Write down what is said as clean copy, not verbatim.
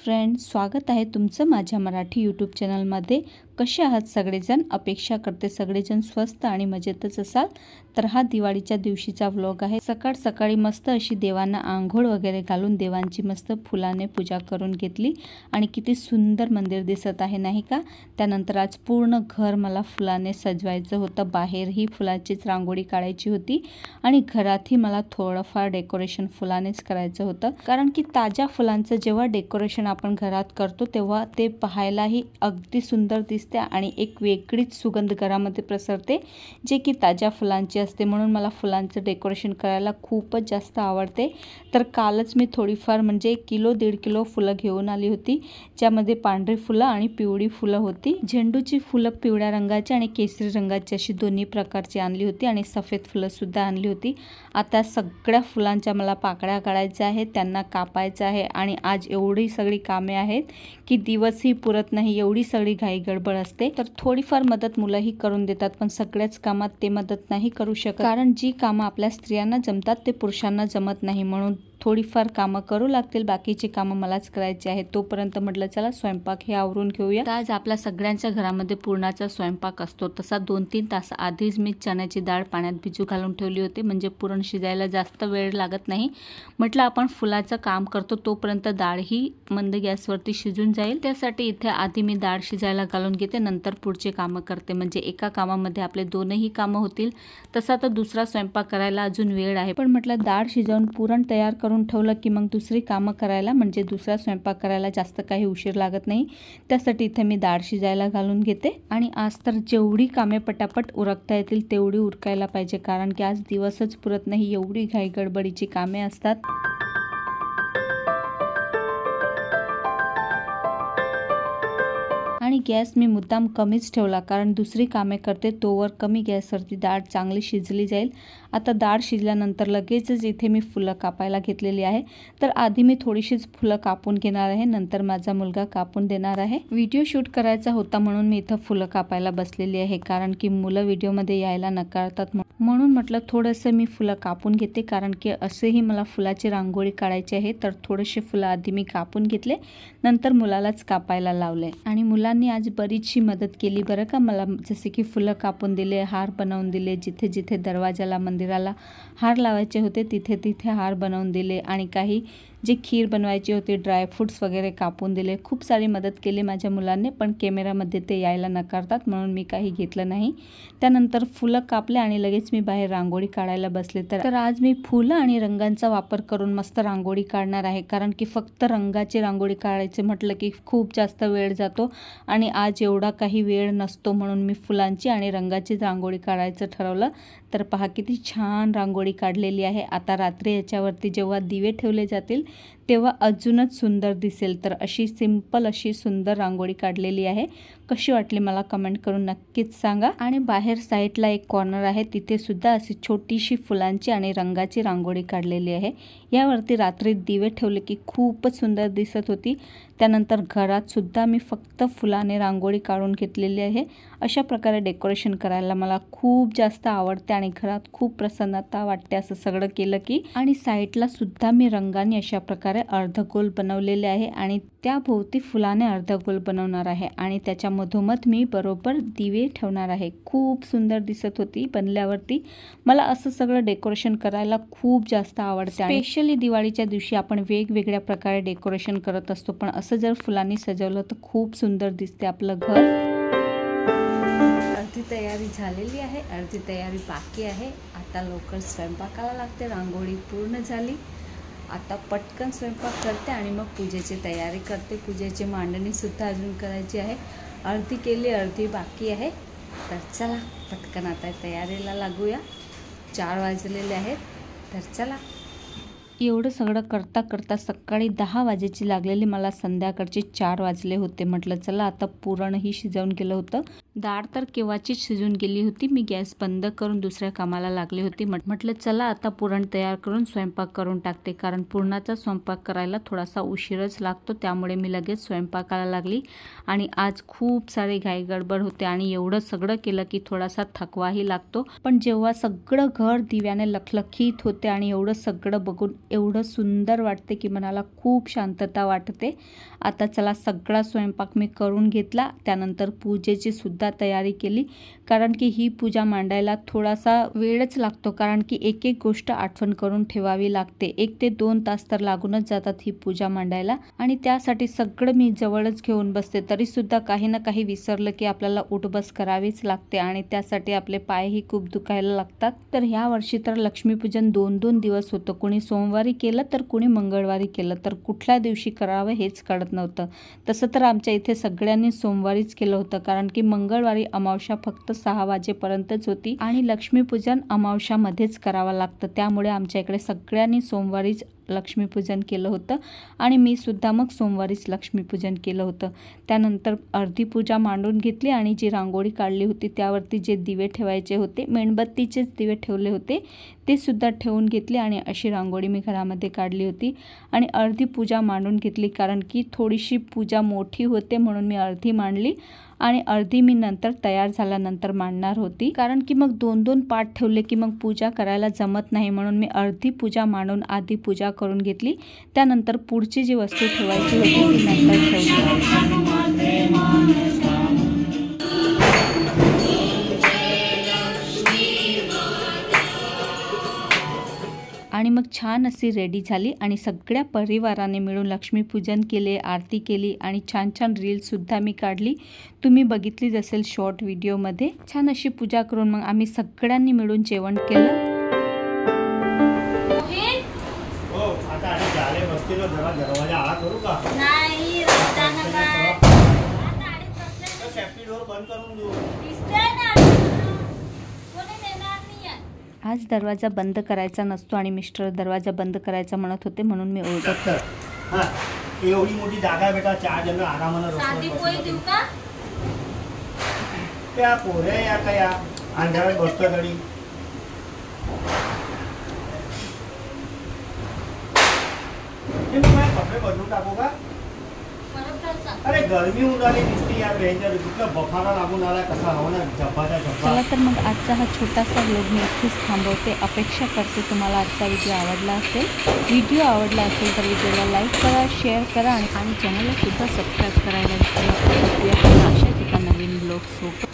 Friends, स्वागत आहे तुमचं माझ्या मराठी यूट्यूब चॅनलमध्ये। कसे आहात सगळेजण? अपेक्षा करते सगळेजण स्वस्त आणि मजेतच असाल। तर हा दिवाळीच्या दिवशीचा व्लॉग आहे। सकाळ सकाळी मस्त अशी देवांना आंघोळ वगैरे घालून देवांची मस्त फुलाने पूजा करून घेतली आणि किती सुंदर मंदिर दिसत आहे नाही का। त्यानंतर आज पूर्ण घर मला फुलाने सजवायचं होतं। बाहेरही फुलाचीच रांगोळी काढायची होती आणि घरातही मला थोडंफार डेकोरेशन फुलानेच करायचं होतं, कारण की ताज्या फुलांचं जेव्हा डेकोरेशन आपण घरात करतो तेव्हा ते पाहायलाही अगदी सुंदर दिसते आणि एक वेगळीच सुगंध घरामध्ये प्रसरते जे की ताज्या फुलांची असते। म्हणून मला फुलांचं डेकोरेशन करायला खूपच जास्त आवडते। तर कालच मी थोडीफार म्हणजे 1-1.5 किलो फुलं घेऊन आली होती, ज्यामध्ये पांढरी फुलं आणि पिवळी फुलं होती। झेंडूची फुलं पिवळ्या रंगाची आणि केसरी रंगाची अशी दोन्ही प्रकारची आणली होती आणि सफेद फुलं सुद्धा आणली होती। आता सगळ्या फुलांच्या मला पाकळ्या काढायच्या आहेत, त्यांना कापायचं आहे आणि आज एवढी सगळी कामे आहेत की दिवसही पुरत नाही, एवढी सगळी घाई गडबड असते। तर थोडीफार मदत मुलंही करून देतात, पण सगळ्याच कामात ते मदत नाही करू शकत, कारण जी कामं आपल्या स्त्रियांना जमतात ते पुरुषांना जमत नाही। म्हणून थोडीफार कामं करू लागतील, बाकीची कामं मलाच करायची आहेत। तोपर्यंत म्हटलं चला स्वयंपाक हे आवरून घेऊया। आज आपल्या सगळ्यांच्या घरामध्ये पुरणाचा स्वयंपाक असतो। तसा 2-3 तास आधीच मी चण्याची डाळ पाण्यात भिजू घालून ठेवली होती, म्हणजे पुरण शिजायला जास्त वेळ लागत नाही। म्हटलं आपण फुलाचं काम करतो तोपर्यंत डाळ ही मंद गॅसवरती शिजून जाईल, त्यासाठी इथे आधी मी डाळ शिजायला घालून घेते, नंतर पुढचे कामं करते, म्हणजे एका कामामध्ये आपले दोनही कामं होतील। तसा तर दुसरा स्वयंपाक करायला अजून वेळ आहे, पण म्हटलं डाळ शिजवून पुरण तयार करून ठेवलं की मग दुसरी कामं करायला म्हणजे दुसरा स्वयंपाक करायला जास्त काही उशीर लागत नाही। त्यासाठी इथे मी डाळ शिजायला घालून घेते आणि आज तर जेवढी कामे पटापट उरकता येतील तेवढी उरकायला पाहिजे, कारण की आज दिवसच पुरत नाही, एवढी घाई गडबडीची कामे असतात। आणि गॅस मी मुद्दाम कमीच ठेवला, कारण दुसरी कामे करते तोवर कमी गॅसवरती डाळ चांगली शिजली जाईल। आता डाळ शिजल्यानंतर लगेचच इथे मी फुलं कापायला घेतलेली आहे। तर आधी मी थोडीशीच फुलं कापून घेणार आहे, नंतर माझा मुलगा कापून देणार आहे। व्हिडिओ शूट करायचा होता म्हणून मी इथं फुलं कापायला बसलेली आहे, कारण की मुलं व्हिडिओमध्ये यायला नकारतात, म्हणून म्हटलं थोडंसं मी फुलं कापून घेते, कारण की असेही मला फुलाची रांगोळी काढायची आहे। तर थोडेसे फुलं आधी मी कापून घेतले, नंतर मुलालाच कापायला लावले आणि मुलांनी आज बरीचशी मदत केली बरं का मला, जसे की फुलं कापून दिले, हार बनवून दिले, जिथे जिथे दरवाजाला मंदिराला हार लावायचे होते तिथे तिथे हार बनवून दिले आणि काही जे खीर बनवायची होती ड्रायफ्रूट्स वगैरे कापून दिले। खूप सारी मदत केली माझ्या मुलांनी, पण कॅमेरामध्ये ते यायला नकारतात म्हणून मी काही घेतलं नाही। त्यानंतर फुलं कापले आणि लगेच मी बाहेर रांगोळी काढायला बसले। तर आज मी फुलं आणि रंगांचा वापर करून मस्त रांगोळी काढणार आहे, कारण की फक्त रंगाची रांगोळी काढायचे म्हटलं की खूप जास्त वेळ जातो आणि आज एवढा काही वेळ नसतो, म्हणून मी फुलांची आणि रंगाची रांगोळी काढायचं ठरवलं। तर पहा किती छान रांगोळी काढलेली आहे। आता रात्री याच्यावरती जेव्हा दिवे ठेवले जातील तेव्हा अजूनच सुंदर दिसेल। तर अशी सिंपल अशी सुंदर रांगोळी काढलेली आहे। कशी वाटली मला कमेंट करून नक्कीच सांगा। आणि बाहेर साईडला एक कॉर्नर आहे, तिथे सुद्धा अशी छोटीशी फुलांची आणि रंगाची रांगोळी काढलेली आहे। यावरती रात्री दिवे ठेवले की खूपच सुंदर दिसत होती। त्यानंतर घरात सुद्धा मी फक्त फुलाने रांगोळी काढून घेतलेली आहे। अशा प्रकारे डेकोरेशन करायला मला खूप जास्त आवडते आणि घरात खूप प्रसन्नता वाटते असं सगळं केलं की। आणि साईडला सुद्धा मी रंगाने अशा प्रकारे अर्धगोल बनवलेले आहे आणि त्या भोवती फुलाने अर्धगोल बनवणार आहे आणि त्याच्या मधोमध मी बरोबर दिवे ठेवणार आहे। खूप सुंदर दिसत होती बनल्यावरती। मला असं सगळं डेकोरेशन करायला खूप जास्त आवडते। स्पेशली दिवाळीच्या दिवशी आपण वेगवेगळ्या प्रकारे डेकोरेशन करत असतो, पण असं जर फुलांनी सजवलं तर खूप सुंदर दिसते आपलं घर। अर्धी तयारी झालेली आहे, अर्धी तयारी बाकी आहे। आता लवकर स्वयंपाकाला लागते, रांगोळी पूर्ण झाली। आता पटकन स्वयंपाक करते आणि मग पूजेची तयारी करते। पूजेची मांडणी सुद्धा अजून करायची आहे, अर्धी केली अर्धी बाकी आहे। तर चला पटकन आता तयारीला लागूया। 4 वाजलेले आहेत, तर चला। एवढं सगळं करता करता सकाळी 10 वाजेची लागलेली मला संध्याकाळचे 4 वाजले होते। म्हटलं चला आता पुरणही शिजवून गेलं होतं, डाळ तर केव्हाचीच शिजून गेली होती। मी गॅस बंद करून दुसऱ्या कामाला लागले होते। म्हटलं चला आता पुरण तयार करून स्वयंपाक करून टाकते, कारण पुरणाचा स्वयंपाक करायला थोडासा उशीरच लागतो, त्यामुळे मी लगेच स्वयंपाकाला लागली। आणि आज खूप सारी घाई गडबड होते आणि एवढं सगळं केलं की थोडासा थकवाही लागतो, पण जेव्हा सगळं घर दिव्याने लखलखीत होते आणि एवढं सगळं बघून एवढं सुंदर वाटते की मनाला खूप शांतता वाटते। आता चला सगळा स्वयंपाक मी करून घेतला, त्यानंतर पूजेची सुद्धा तयारी केली, कारण की ही पूजा मांडायला थोडासा वेळच लागतो, कारण की एक एक गोष्ट आठवण करून ठेवावी लागते। 1 ते 2 तास तर लागूनच जातात ही पूजा मांडायला, आणि त्यासाठी सगळं मी जवळच घेऊन बसते। तरी सुद्धा काही ना काही विसरलं की आपल्याला उठबस करावीच लागते, आणि त्यासाठी आपले पायही खूप दुखायला लागतात। तर ह्या वर्षी तर लक्ष्मीपूजन 2-2 दिवस होतं, कुणी सोमवारी केलं तर कुणी मंगळवारी केलं, तर कुठल्या दिवशी करावं हेच कळत नव्हतं। तसं तर आमच्या इथे सगळ्यांनी सोमवारीच केलं होतं, कारण की मंगळवारी अमावस्या फक्त 6 वाजेपर्यंतच होती आणि लक्ष्मीपूजन अमावस्यामध्येच करावं लागतं, त्यामुळे आमच्या इकडे सगळ्यांनी सोमवारीच लक्ष्मीपूजन केलं होतं, आणि मी सुद्धा मग सोमवारीच लक्ष्मीपूजन केलं होतं। त्यानंतर अर्धी पूजा मांडून घेतली, आणि जी रांगोळी काढली होती त्यावरती जे दिवे ठेवायचे होते, मेणबत्तीचेच दिवे ठेवले होते, ते सुद्धा ठेवून घेतले, आणि अशी रांगोळी मी घरामध्ये काढली होती। आणि अर्धी पूजा मांडून घेतली, कारण की थोडीशी पूजा मोठी होते म्हणून मी अर्धी मांडली, आणि अर्धी मी नंतर तयार झाल्यानंतर मांडणार होती, कारण की मग 2-2 पाठ ठेवले की मग पूजा करायला जमत नाही, म्हणून मी अर्धी पूजा मांडून आधी पूजा करून घेतली। त्यानंतर पुढची जी वस्तू ठेवायची होती ती नंतर ठेवली। आणि मग छान अशी रेडी झाली, आणि सगळ्या परिवाराने मिळून लक्ष्मीपूजन केले, आरती केली, आणि छान छान रीलसुद्धा मी काढली, तुम्ही बघितलीच असेल शॉर्ट व्हिडिओमध्ये। छान अशी पूजा करून मग आम्ही सगळ्यांनी मिळून जेवण केलं। आज दरवाजा बंद करायचा नसतो, आणि मिस्टर दरवाजा बंद करायचा म्हणत होते, म्हणून मी ओरडत एवढी मोठी जागा आहे बेटा, 4 जण आरामानं साधी पोळी देऊ का? त्या पोऱ्या या का या अंधारात बसतो तरी कपडे बदलून टाकू का? अरे गर्मी होऊन आली दिसते यार, कुठलं बफारा लागून आला, कसा हवा ना झपाटा झपा। चला तर मग आजचा हा छोटासा व्लॉग मी इथेच थांबवते। अपेक्षा करते तुम्हाला आजचा व्हिडिओ आवडला असेल। व्हिडिओ आवडला असेल तर व्हिडिओला लाईक करा, शेअर करा, आणि चॅनलला सुद्धा सबस्क्राईब करायला विसरू नका। अशाच एका नवीन ब्लॉग सोबत।